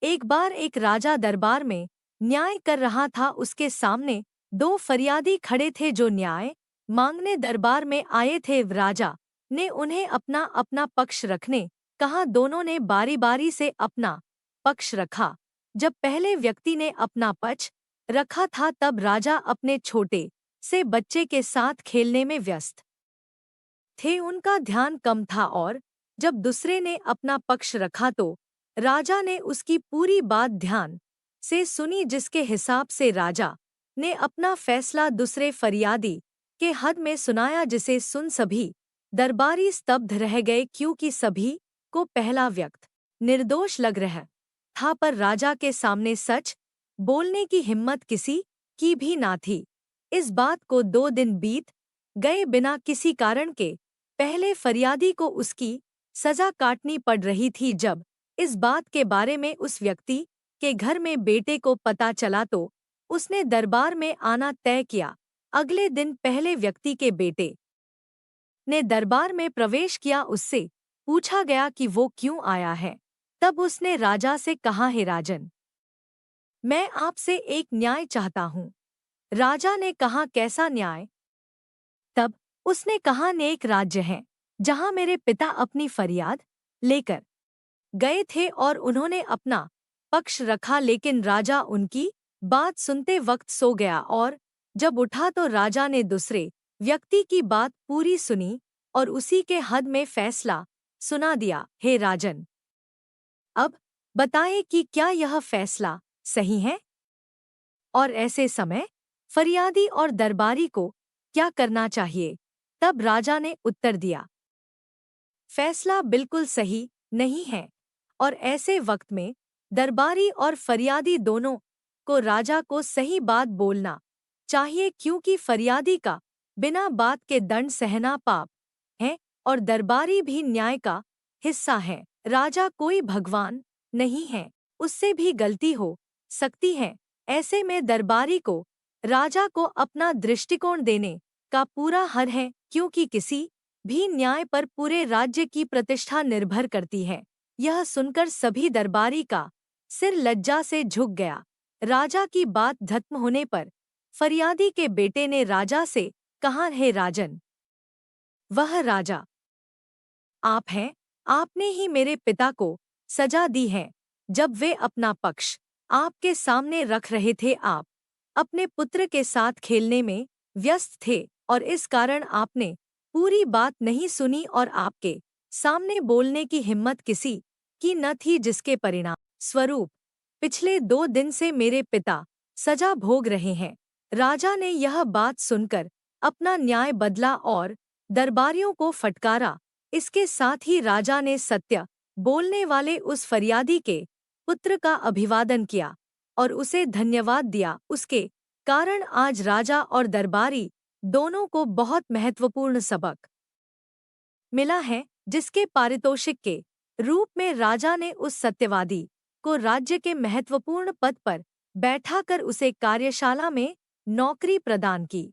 एक बार एक राजा दरबार में न्याय कर रहा था। उसके सामने दो फरियादी खड़े थे जो न्याय मांगने दरबार में आए थे। राजा ने उन्हें अपना अपना पक्ष रखने कहा। दोनों ने बारी बारी से अपना पक्ष रखा। जब पहले व्यक्ति ने अपना पक्ष रखा था तब राजा अपने छोटे से बच्चे के साथ खेलने में व्यस्त थे। उनका ध्यान कम था और जब दूसरे ने अपना पक्ष रखा तो राजा ने उसकी पूरी बात ध्यान से सुनी, जिसके हिसाब से राजा ने अपना फैसला दूसरे फरियादी के हद में सुनाया, जिसे सुन सभी दरबारी स्तब्ध रह गए क्योंकि सभी को पहला व्यक्ति निर्दोष लग रहा था, पर राजा के सामने सच बोलने की हिम्मत किसी की भी ना थी। इस बात को 2 दिन बीत गए बिना किसी कारण के। पहले फरियादी को उसकी सजा काटनी पड़ रही थी। जब इस बात के बारे में उस व्यक्ति के घर में बेटे को पता चला तो उसने दरबार में आना तय किया। अगले दिन पहले व्यक्ति के बेटे ने दरबार में प्रवेश किया। उससे पूछा गया कि वो क्यों आया है। तब उसने राजा से कहा, हे राजन, मैं आपसे एक न्याय चाहता हूँ। राजा ने कहा, कैसा न्याय? तब उसने कहा, नेक राज्य है जहाँ मेरे पिता अपनी फरियाद लेकर गए थे और उन्होंने अपना पक्ष रखा, लेकिन राजा उनकी बात सुनते वक्त सो गया और जब उठा तो राजा ने दूसरे व्यक्ति की बात पूरी सुनी और उसी के हद में फैसला सुना दिया। हे राजन, अब बताएं कि क्या यह फैसला सही है और ऐसे समय फरियादी और दरबारी को क्या करना चाहिए? तब राजा ने उत्तर दिया, फैसला बिल्कुल सही नहीं है। और ऐसे वक्त में दरबारी और फरियादी दोनों को राजा को सही बात बोलना चाहिए, क्योंकि फरियादी का बिना बात के दंड सहना पाप है और दरबारी भी न्याय का हिस्सा है। राजा कोई भगवान नहीं है, उससे भी गलती हो सकती है। ऐसे में दरबारी को राजा को अपना दृष्टिकोण देने का पूरा हक है, क्योंकि किसी भी न्याय पर पूरे राज्य की प्रतिष्ठा निर्भर करती है। यह सुनकर सभी दरबारी का सिर लज्जा से झुक गया। राजा की बात खत्म होने पर फरियादी के बेटे ने राजा से कहा, हे राजन, वह राजा आप हैं। आपने ही मेरे पिता को सजा दी है। जब वे अपना पक्ष आपके सामने रख रहे थे, आप अपने पुत्र के साथ खेलने में व्यस्त थे और इस कारण आपने पूरी बात नहीं सुनी और आपके सामने बोलने की हिम्मत किसी की न थी, जिसके परिणाम स्वरूप पिछले 2 दिन से मेरे पिता सजा भोग रहे हैं। राजा ने यह बात सुनकर अपना न्याय बदला और दरबारियों को फटकारा। इसके साथ ही राजा ने सत्य बोलने वाले उस फरियादी के पुत्र का अभिवादन किया और उसे धन्यवाद दिया। उसके कारण आज राजा और दरबारी दोनों को बहुत महत्वपूर्ण सबक मिला है, जिसके पारितोषिक के रूप में राजा ने उस सत्यवादी को राज्य के महत्वपूर्ण पद पर बैठाकर उसे कार्यशाला में नौकरी प्रदान की।